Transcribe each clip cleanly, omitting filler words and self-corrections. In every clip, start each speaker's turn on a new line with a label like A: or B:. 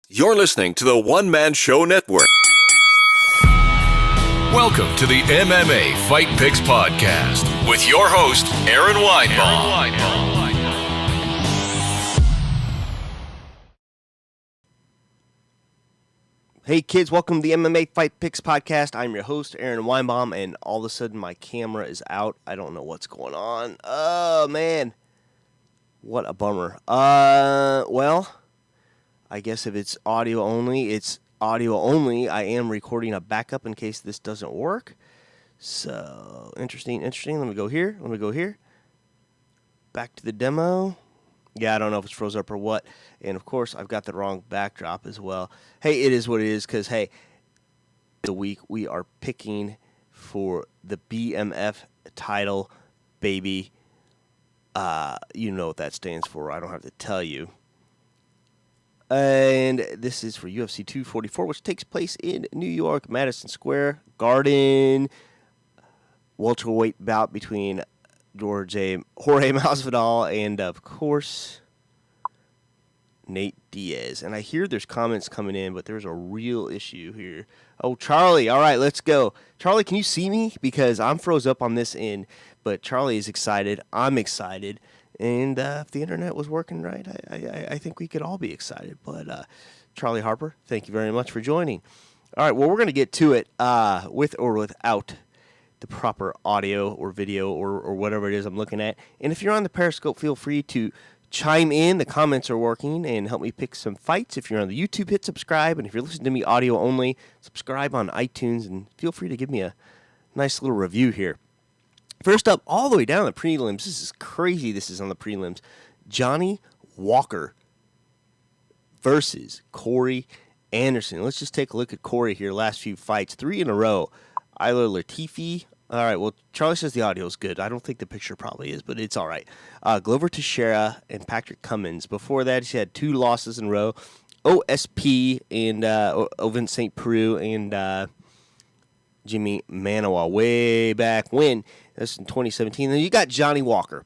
A: You're listening to the One Man Show Network. Welcome to the MMA Fight Picks Podcast with your host, Aaron Weinbaum.
B: Hey kids, welcome to the MMA Fight Picks Podcast. I'm your host, Aaron Weinbaum, and all of a sudden my camera is out. I don't know what's going on. Oh, man. What a bummer. Well, I guess if it's audio only, it's audio only. I am recording a backup in case this doesn't work. So, interesting. Let me go here. Back to the demo. Yeah, I don't know if it's froze up or what. And, of course, I've got the wrong backdrop as well. Hey, it is what it is because, hey, the week we are picking for the BMF title, baby. You know what that stands for. I don't have to tell you. And this is for UFC 244, which takes place in New York, Madison Square Garden. Welterweight bout between Jorge Masvidal and, of course, Nate Diaz. And I hear there's comments coming in, but there's a real issue here. Oh, Charlie. All right, let's go. Charlie, can you see me? Because I'm froze up on this end, but Charlie is excited. I'm excited. And if the internet was working right, I think we could all be excited. But Charlie Harper, thank you very much for joining. All right, well, we're going to get to it with or without the proper audio or video or whatever it is I'm looking at. And if you're on the Periscope, feel free to chime in. The comments are working and help me pick some fights. If you're on the YouTube, hit subscribe. And if you're listening to me audio only, subscribe on iTunes. And feel free to give me a nice little review here. First up, all the way down the prelims. This is crazy. This is on the prelims. Johnny Walker versus Corey Anderson. Let's just take a look at Corey here. Last few fights, 3 in a row. Ilir Latifi. All right, well, Charlie says the audio is good. I don't think the picture probably is, but it's all right. Glover Teixeira and Patrick Cummins. Before that, he had 2 losses in a row. OSP and Ovin St. Preux and Jimmy Manawa way back when. That's in 2017. Then you got Johnny Walker.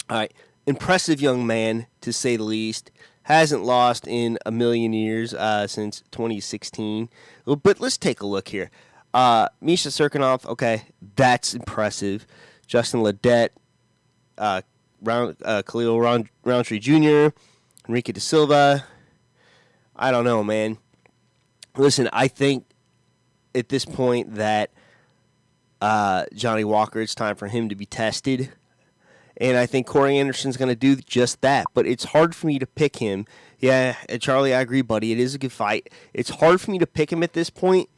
B: All right, impressive young man, to say the least. Hasn't lost in a million years since 2016. But let's take a look here. Misha Serkinov, okay, that's impressive. Justin Ledette, Khalil Roundtree Jr., Enrique Da Silva. I don't know, man. Listen, I think at this point that Johnny Walker, it's time for him to be tested. And I think Corey Anderson's going to do just that. But it's hard for me to pick him. Yeah, Charlie, I agree, buddy. It is a good fight. It's hard for me to pick him at this point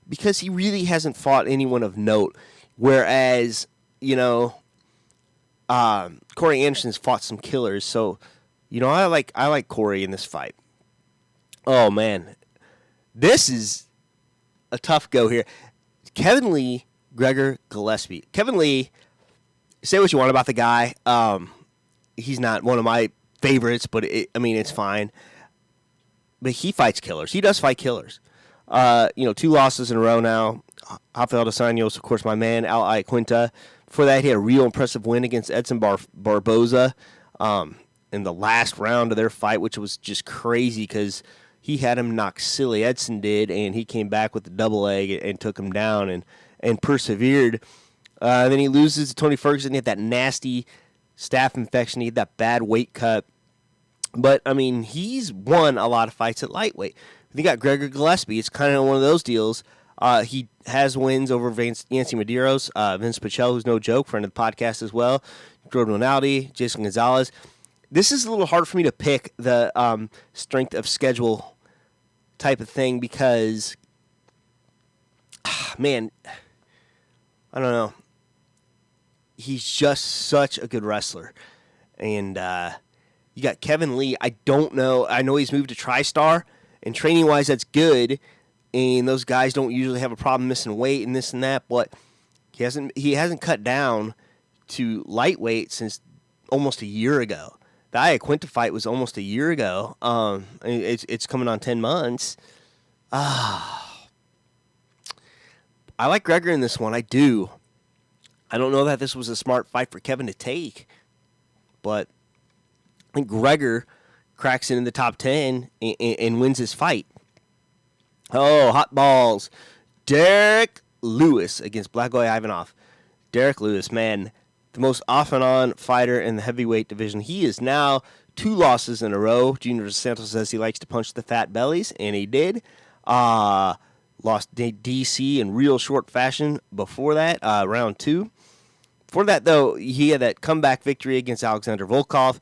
B: because he really hasn't fought anyone of note. Whereas, you know, Corey Anderson's fought some killers. So, you know, I like Corey in this fight. Oh, man. This is a tough go here. Kevin Lee, Gregor Gillespie. Kevin Lee, say what you want about the guy. He's not one of my favorites, but it's fine. But he fights killers. He does fight killers. 2 losses in a row now. Rafael dos Anjos, of course, my man, Al Iaquinta. Before that, he had a real impressive win against Edson Barboza in the last round of their fight, which was just crazy because he had him knock silly. Edson did, and he came back with the double leg and took him down and persevered. Then he loses to Tony Ferguson. He had that nasty staph infection. He had that bad weight cut. But, I mean, he's won a lot of fights at lightweight. You got Gregor Gillespie. It's kind of one of those deals. He has wins over Yancy Medeiros, Vince Pichel, who's no joke, friend of the podcast as well, Jordan Rinaldi, Jason Gonzalez. This is a little hard for me to pick the strength of schedule type of thing because, man, I don't know. He's just such a good wrestler. And you got Kevin Lee. I don't know. I know he's moved to TriStar, and training-wise, that's good. And those guys don't usually have a problem missing weight and this and that, but he hasn't cut down to lightweight since almost a year ago. The Iaquinta fight was almost a year ago. It's coming on 10 months. I like Gregor in this one. I do. I don't know that this was a smart fight for Kevin to take, but I think Gregor cracks into the top 10 and wins his fight. Oh, hot balls. Derrick Lewis against Blagoy Ivanov. Derrick Lewis, man, the most off-and-on fighter in the heavyweight division. He is now 2 losses in a row. Junior Dos Santos says he likes to punch the fat bellies, and he did. Lost DC in real short fashion before that, round 2. Before that, though, he had that comeback victory against Alexander Volkov.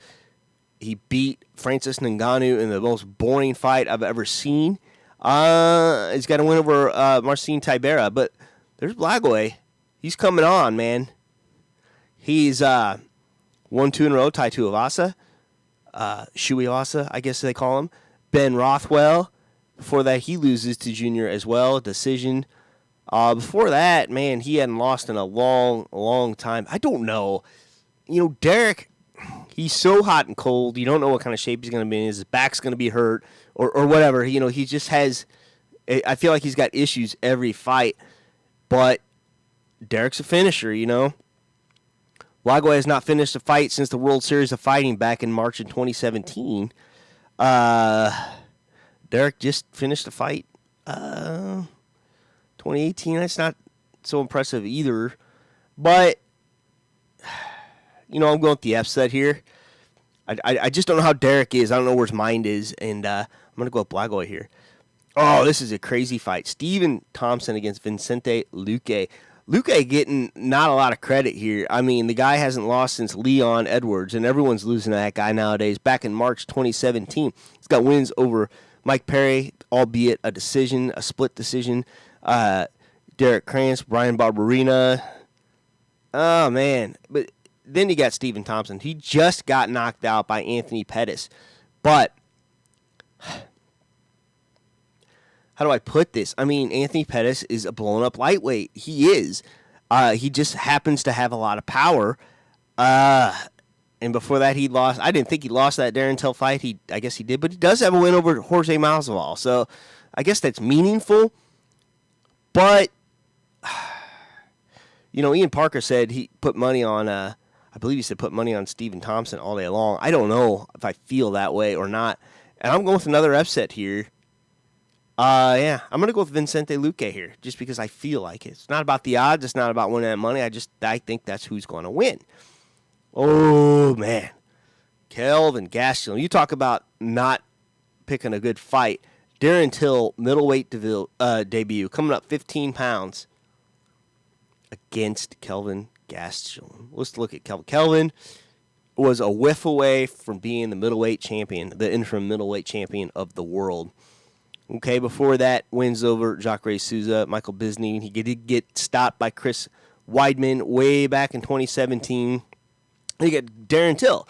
B: He beat Francis Ngannou in the most boring fight I've ever seen. He's got a win over Marcin Tibera, but there's Blagoy. He's coming on, man. He's 1-2 in a row, Tai Tuivasa, Shui Iwasa, I guess they call him. Ben Rothwell. Before that, he loses to Junior as well, decision. Before that, man, he hadn't lost in a long, long time. I don't know. Derrick, he's so hot and cold. You don't know what kind of shape he's going to be in. His back's going to be hurt or whatever. He just has, I feel like he's got issues every fight. But Derrick's a finisher, Blagoy has not finished a fight since the World Series of Fighting back in March of 2017. Derrick just finished a fight 2018. That's not so impressive either. But, I'm going with the upset here. I just don't know how Derrick is. I don't know where his mind is. And I'm going to go with Blagoy here. Oh, this is a crazy fight. Stephen Thompson against Vicente Luque. Luque getting not a lot of credit here. I mean, the guy hasn't lost since Leon Edwards, and everyone's losing to that guy nowadays. Back in March 2017, he's got wins over Mike Perry, albeit a split decision. Derek Krantz, Brian Barberina. Oh, man. But then you got Stephen Thompson. He just got knocked out by Anthony Pettis. But how do I put this? I mean, Anthony Pettis is a blown-up lightweight. He is. He just happens to have a lot of power. And before that, he lost. I didn't think he lost that Darren Till fight. I guess he did. But he does have a win over Jorge Masvidal. So I guess that's meaningful. But, Ian Parker said he put money on, I believe he said put money on Stephen Thompson all day long. I don't know if I feel that way or not. And I'm going with another upset here. I'm going to go with Vicente Luque here, just because I feel like it. It's not about the odds. It's not about winning that money. I think that's who's going to win. Oh, man. Kelvin Gastelum. You talk about not picking a good fight. Darren Till, middleweight debut, coming up 15 pounds against Kelvin Gastelum. Let's look at Kelvin. Kelvin was a whiff away from being the middleweight champion, the interim middleweight champion of the world. Okay, before that, wins over Jacare Souza, Michael Bisping. He did get stopped by Chris Weidman way back in 2017. And you got Darren Till.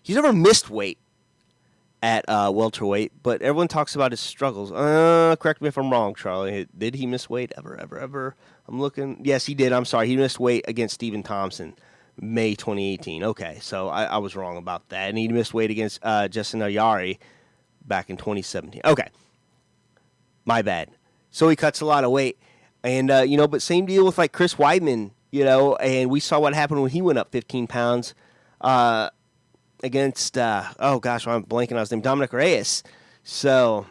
B: He's never missed weight at welterweight, but everyone talks about his struggles. Correct me if I'm wrong, Charlie. Did he miss weight ever? I'm looking. Yes, he did. I'm sorry. He missed weight against Stephen Thompson, May 2018. Okay, so I was wrong about that. And he missed weight against Justin Ayari back in 2017. Okay. My bad. So he cuts a lot of weight. And, but same deal with, Chris Weidman, and we saw what happened when he went up 15 pounds against, I'm blanking on his name, Dominic Reyes. So,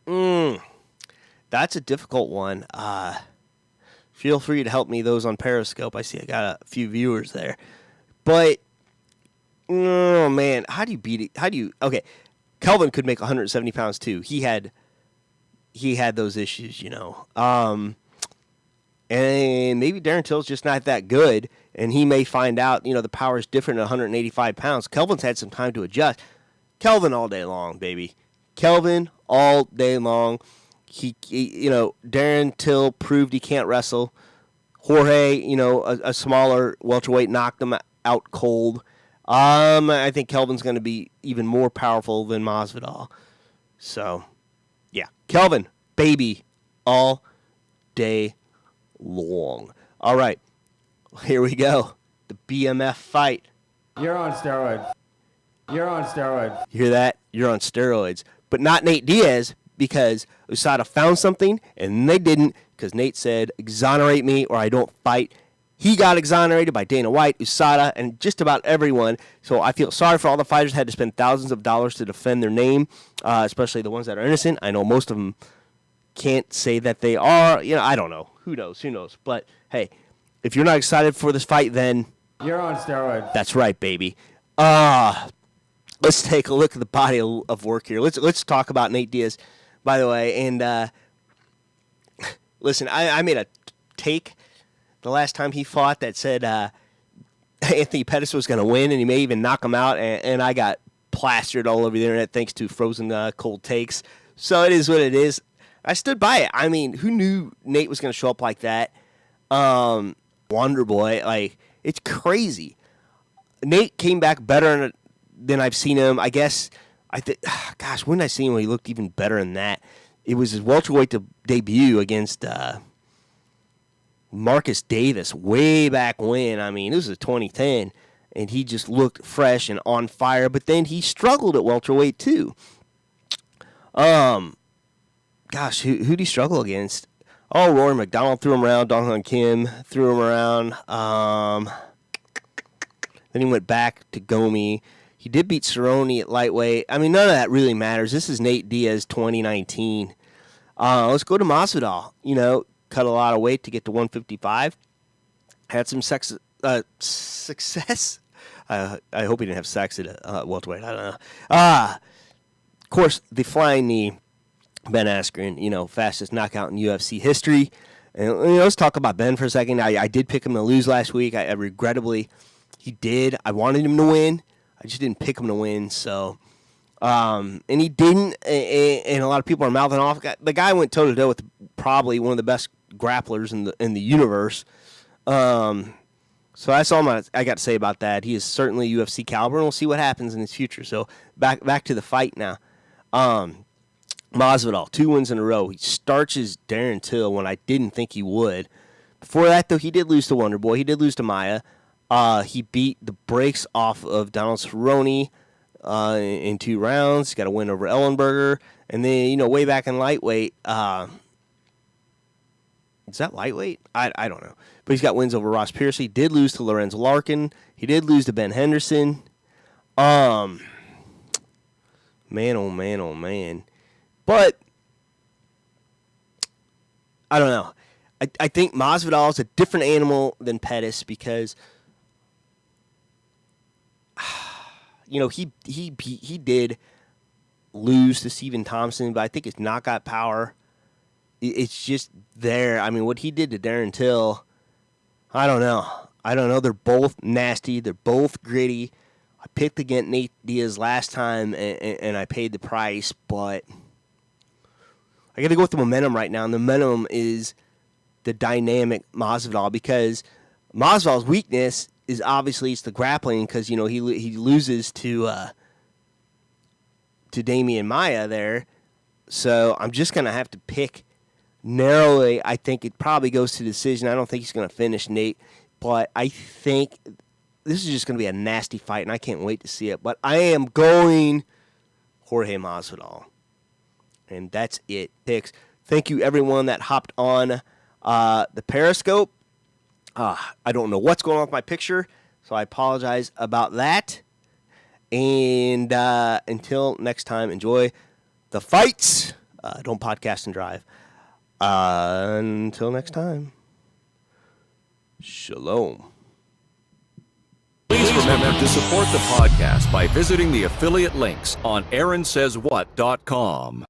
B: that's a difficult one. Feel free to help me, those on Periscope. I see I got a few viewers there. But, oh, man, how do you beat it? Okay. Kelvin could make 170 pounds too. He had those issues, and maybe Darren Till's just not that good, and he may find out, the power is different at 185 pounds. Kelvin's had some time to adjust. Kelvin all day long, baby. Kelvin all day long. He Darren Till proved he can't wrestle. Jorge, a smaller welterweight knocked him out cold. I think Kelvin's going to be even more powerful than Masvidal. So, yeah. Kelvin, baby, all day long. All right. Here we go. The BMF fight.
C: You're on steroids. You
B: hear that? You're on steroids. But not Nate Diaz, because USADA found something, and they didn't, because Nate said, exonerate me or I don't fight. He got exonerated by Dana White, USADA, and just about everyone. So I feel sorry for all the fighters that had to spend thousands of dollars to defend their name, especially the ones that are innocent. I know most of them can't say that they are. I don't know. Who knows? But, hey, if you're not excited for this fight, then
C: You're on steroids.
B: that's right, baby. Let's take a look at the body of work here. Let's talk about Nate Diaz, by the way. And listen, I made a take the last time he fought that said Anthony Pettis was going to win, and he may even knock him out, and I got plastered all over the internet thanks to frozen cold takes. So it is what it is. I stood by it. I mean, who knew Nate was going to show up like that? Wonder Boy, like, it's crazy. Nate came back better than I've seen him. I guess, gosh, when did I see him when he looked even better than that? It was his welterweight debut against Marcus Davis way back when. I mean, it was 2010, and he just looked fresh and on fire. But then he struggled at welterweight too. Gosh, who did he struggle against? Oh, Rory McDonald threw him around. Dong Hyun Kim threw him around. Then he went back to Gomi. He did beat Cerrone at lightweight. I mean, none of that really matters. This is Nate Diaz 2019. Let's go to Masvidal. Cut a lot of weight to get to 155. Had some success. I hope he didn't have sex at welterweight. I don't know. Of course, the flying knee, Ben Askren, fastest knockout in UFC history. And let's talk about Ben for a second. I did pick him to lose last week. I regrettably, he did. I wanted him to win. I just didn't pick him to win. So, and he didn't. And a lot of people are mouthing off. The guy went toe to toe with probably one of the best grapplers in the universe. So that's all I got to say about that. He is certainly UFC caliber, and we'll see what happens in his future. So back to the fight now. Masvidal, 2 wins in a row. He starches Darren Till when I didn't think he would. Before that, though, he did lose to Wonder Boy. He did lose to Maya. He beat the brakes off of Donald Cerrone in 2 rounds. He got a win over Ellenberger. And then, way back in lightweight, is that lightweight? I don't know. But he's got wins over Ross Pierce. He did lose to Lorenzo Larkin. He did lose to Ben Henderson. Man, oh, man, oh, man. But, I don't know. I think Masvidal is a different animal than Pettis because, he did lose to Stephen Thompson, but I think his knockout power, it's just there. I mean, what he did to Darren Till, I don't know. They're both nasty. They're both gritty. I picked against Nate Diaz last time, and I paid the price, but I got to go with the momentum right now, and the momentum is the dynamic Masvidal because Masvidal's weakness is obviously it's the grappling because, he loses to Damian Maia there. So I'm just going to have to pick narrowly. I think it probably goes to decision. I don't think he's going to finish Nate, but I think this is just going to be a nasty fight, and I can't wait to see it. But I am going Jorge Masvidal. And that's it. Picks. Thank you, everyone that hopped on the Periscope. I don't know what's going on with my picture, so I apologize about that. And until next time, enjoy the fights. Don't podcast and drive. Until next time, shalom.
A: Please remember to support the podcast by visiting the affiliate links on AaronSaysWhat.com.